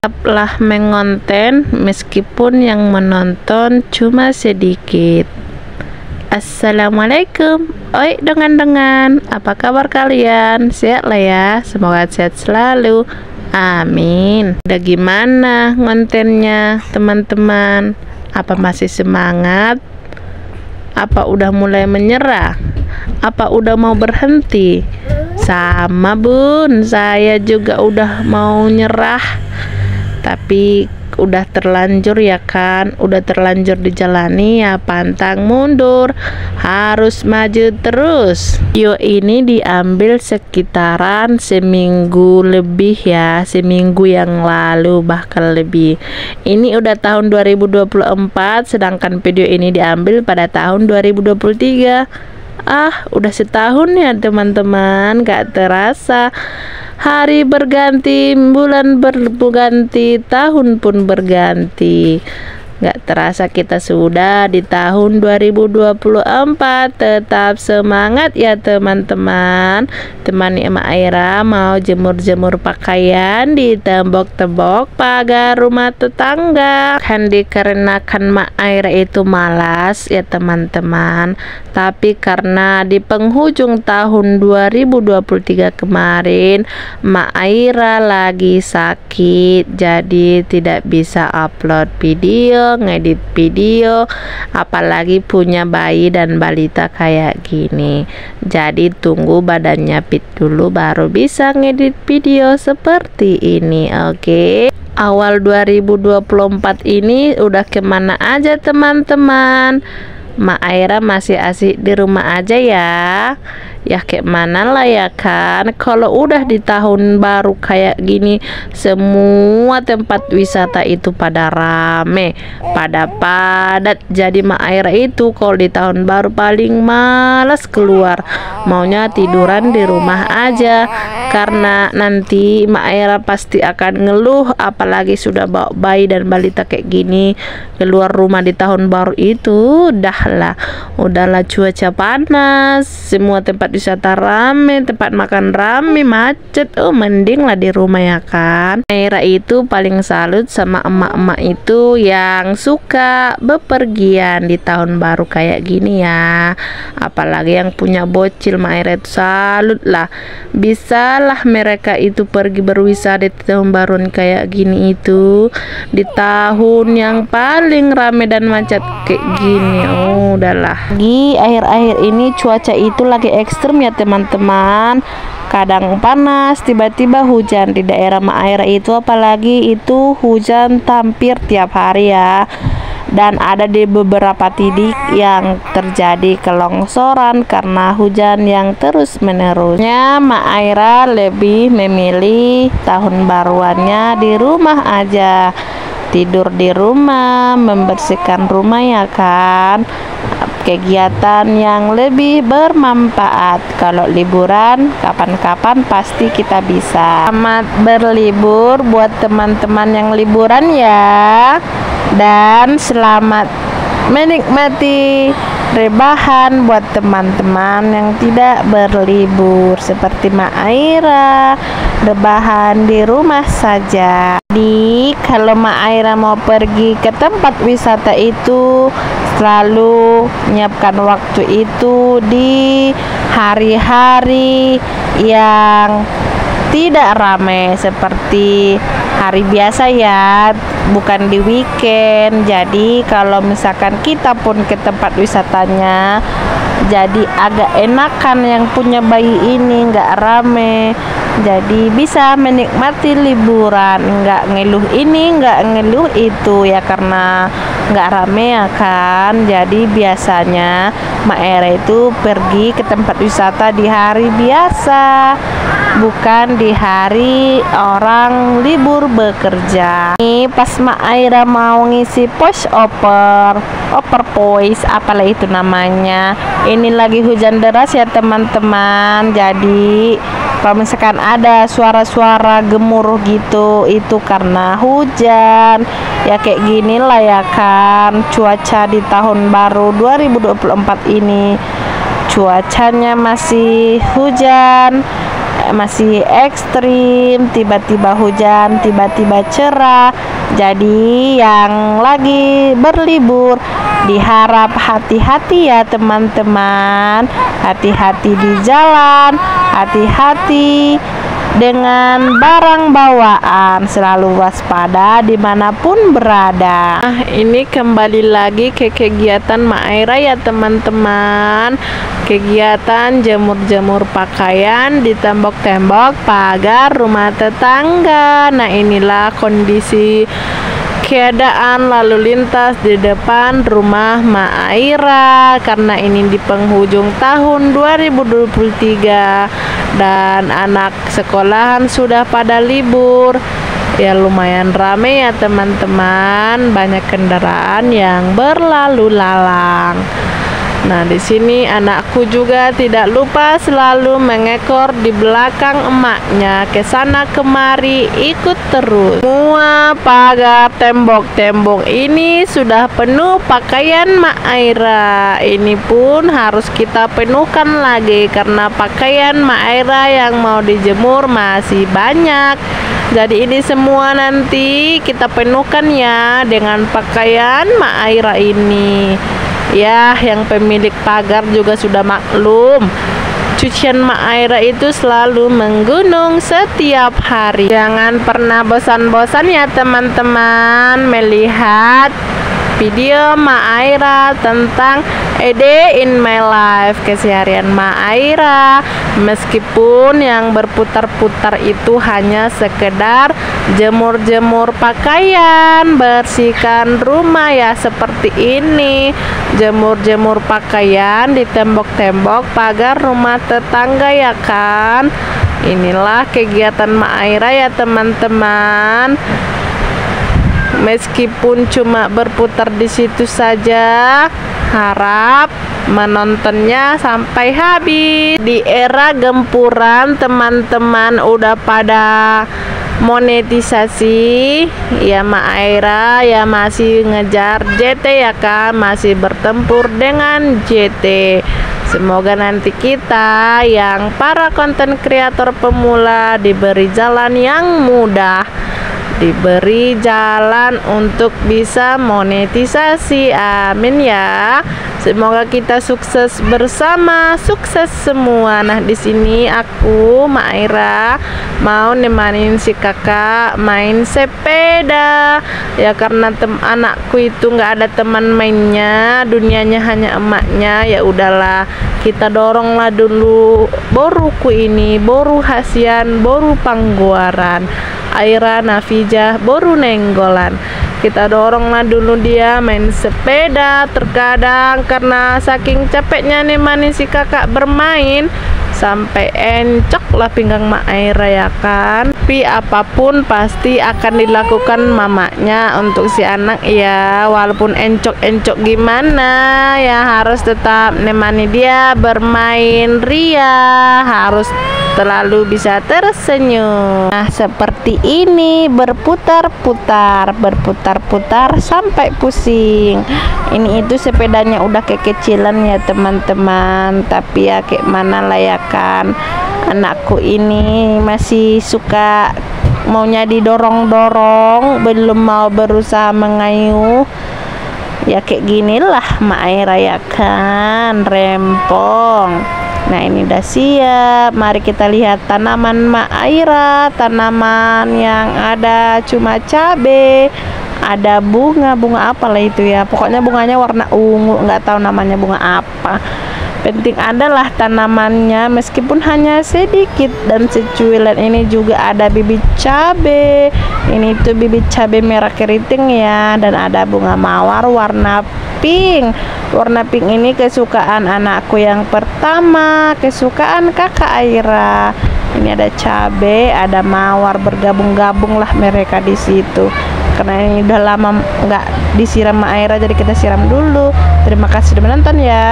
Tetaplah mengonten meskipun yang menonton cuma sedikit. Assalamualaikum. Oi dengan apa kabar kalian? Sehat lah ya, semoga sehat selalu, amin. Udah gimana kontennya teman-teman? Apa masih semangat? Apa udah mulai menyerah? Apa udah mau berhenti? Sama bun, saya juga udah mau nyerah, tapi udah terlanjur ya kan, udah terlanjur dijalani ya, pantang mundur, harus maju terus. Video ini diambil sekitaran seminggu lebih ya, seminggu yang lalu bahkan lebih. Ini udah tahun 2024, sedangkan video ini diambil pada tahun 2023. Udah setahun ya teman-teman, gak terasa. Hari berganti, bulan berganti, tahun pun berganti. Gak terasa kita sudah di tahun 2024. Tetap semangat ya teman-teman. Temani Emak Aira mau jemur-jemur pakaian di tembok-tembok pagar rumah tetangga. Kan dikarenakan Mak Aira itu malas ya teman-teman, tapi karena di penghujung tahun 2023 kemarin Mak Aira lagi sakit, jadi tidak bisa upload video, ngedit video, apalagi punya bayi dan balita kayak gini. Jadi tunggu badannya fit dulu baru bisa ngedit video seperti ini. Oke. Awal 2024 ini udah kemana aja teman-teman? Mak Aira masih asik di rumah aja ya. Ya kayak mana lah ya kan, kalau udah di tahun baru kayak gini semua tempat wisata itu pada rame, pada padat. Jadi Mak Aira itu kalau di tahun baru paling malas keluar, maunya tiduran di rumah aja, karena nanti Mak Aira pasti akan ngeluh, apalagi sudah bawa bayi dan balita kayak gini. Keluar rumah di tahun baru itu udahlah cuaca panas, semua tempat wisata rame, tempat makan rame, macet. Mending lah di rumah ya kan. Aira itu paling salut sama emak-emak itu yang suka bepergian di tahun baru kayak gini ya, apalagi yang punya bocil. Mak Aira itu salut lah, bisalah mereka itu pergi berwisata di tahun baru kayak gini itu, di tahun yang paling rame dan macet kayak gini. Udahlah, di akhir-akhir ini cuaca itu lagi ekstrem ya teman-teman, kadang panas, tiba-tiba hujan di daerah Mak Aira itu, apalagi itu hujan hampir tiap hari ya. Dan ada di beberapa titik yang terjadi kelongsoran karena hujan yang terus menerusnya. Mak Aira lebih memilih tahun baruannya di rumah aja, tidur di rumah, membersihkan rumah ya kan, kegiatan yang lebih bermanfaat. Kalau liburan kapan-kapan pasti kita bisa. Selamat berlibur buat teman-teman yang liburan ya, dan selamat menikmati rebahan buat teman-teman yang tidak berlibur seperti Mak Aira, rebahan di rumah saja. Jadi kalau Mak Aira mau pergi ke tempat wisata itu selalu menyiapkan waktu itu di hari-hari yang tidak ramai seperti hari biasa ya, bukan di weekend. Jadi kalau misalkan kita pun ke tempat wisatanya, jadi agak enakan yang punya bayi ini, nggak rame, jadi bisa menikmati liburan, nggak ngeluh ini, nggak ngeluh itu ya, karena nggak rame ya kan. Jadi biasanya Mak Aira itu pergi ke tempat wisata di hari biasa, bukan di hari orang libur bekerja. Ini pas Mak Aira mau ngisi push over voice, apalah itu namanya. Ini lagi hujan deras ya teman-teman, jadi kalau misalkan ada suara-suara gemuruh gitu, itu karena hujan ya, kayak gini lah ya kan cuaca di tahun baru 2024 ini. Cuacanya masih hujan, masih ekstrim, tiba-tiba hujan, tiba-tiba cerah. Jadi yang lagi berlibur diharap hati-hati ya teman-teman, hati-hati di jalan, hati-hati dengan barang bawaan, selalu waspada dimanapun berada. Nah, ini kembali lagi ke kegiatan Ma'aira ya teman-teman, kegiatan jemur-jemur pakaian di tembok-tembok pagar rumah tetangga. Nah, inilah kondisi keadaan lalu lintas di depan rumah Ma'aira karena ini di penghujung tahun 2023 dan anak sekolahan sudah pada libur. Ya lumayan rame ya teman-teman, banyak kendaraan yang berlalu lalang. Nah, di sini anakku juga tidak lupa selalu mengekor di belakang emaknya, ke sana kemari ikut terus. Semua pagar tembok-tembok ini sudah penuh pakaian Ma'aira. Ini pun harus kita penuhkan lagi karena pakaian Ma'aira yang mau dijemur masih banyak. Jadi ini semua nanti kita penuhkan ya dengan pakaian Ma'aira ini. Ya, yang pemilik pagar juga sudah maklum, cucian Ma'aira itu selalu menggunung setiap hari. Jangan pernah bosan-bosan ya teman-teman melihat video Ma'aira tentang a day in my life, keseharian Ma'aira. Meskipun yang berputar-putar itu hanya sekedar jemur-jemur pakaian, bersihkan rumah ya seperti ini, jemur-jemur pakaian di tembok-tembok pagar rumah tetangga ya kan. Inilah kegiatan Ma'aira ya teman-teman. Meskipun cuma berputar di situ saja, harap menontonnya sampai habis. Di era gempuran teman-teman udah pada monetisasi ya, Ma'aira ya masih ngejar JT ya kan, masih bertempur dengan JT. Semoga nanti kita yang para konten kreator pemula diberi jalan yang mudah, diberi jalan untuk bisa monetisasi. Amin ya. Semoga kita sukses bersama, sukses semua. Nah, di sini aku Ma'aira mau nemanin si kakak main sepeda. Ya karena anakku itu nggak ada teman mainnya, dunianya hanya emaknya. Ya udahlah, kita doronglah dulu boruku ini, boru Hasian, boru Pangguaran, Aira Nafijah, boru Nenggolan. Kita doronglah dulu dia main sepeda. Terkadang karena saking capeknya nemani si kakak bermain, sampai encok lah pinggang Ma'aira ya kan. Tapi apapun pasti akan dilakukan mamanya untuk si anak ya, walaupun encok-encok gimana ya harus tetap nemani dia bermain ria, harus selalu bisa tersenyum. Nah, seperti ini berputar-putar sampai pusing. Ini itu sepedanya udah kekecilan ya teman-teman, tapi ya kayak mana lah ya kan, anakku ini masih suka maunya didorong-dorong, belum mau berusaha mengayuh. Ya kayak ginilah Ma'aira ya kan, rempong. Nah, ini udah siap. Mari kita lihat tanaman Ma'aira, tanaman yang ada cuma cabe, ada bunga apalah itu ya, pokoknya bunganya warna ungu, nggak tahu namanya bunga apa. Penting adalah tanamannya, meskipun hanya sedikit dan secuilan. Ini juga ada bibit cabe, ini tuh bibit cabe merah keriting ya, dan ada bunga mawar warna pink. Warna pink ini kesukaan anakku yang pertama, kesukaan kakak Aira. Ini ada cabe, ada mawar, bergabung-gabung lah mereka di situ. Karena ini udah lama nggak disiram Ma'aira, jadi kita siram dulu. Terima kasih sudah menonton ya.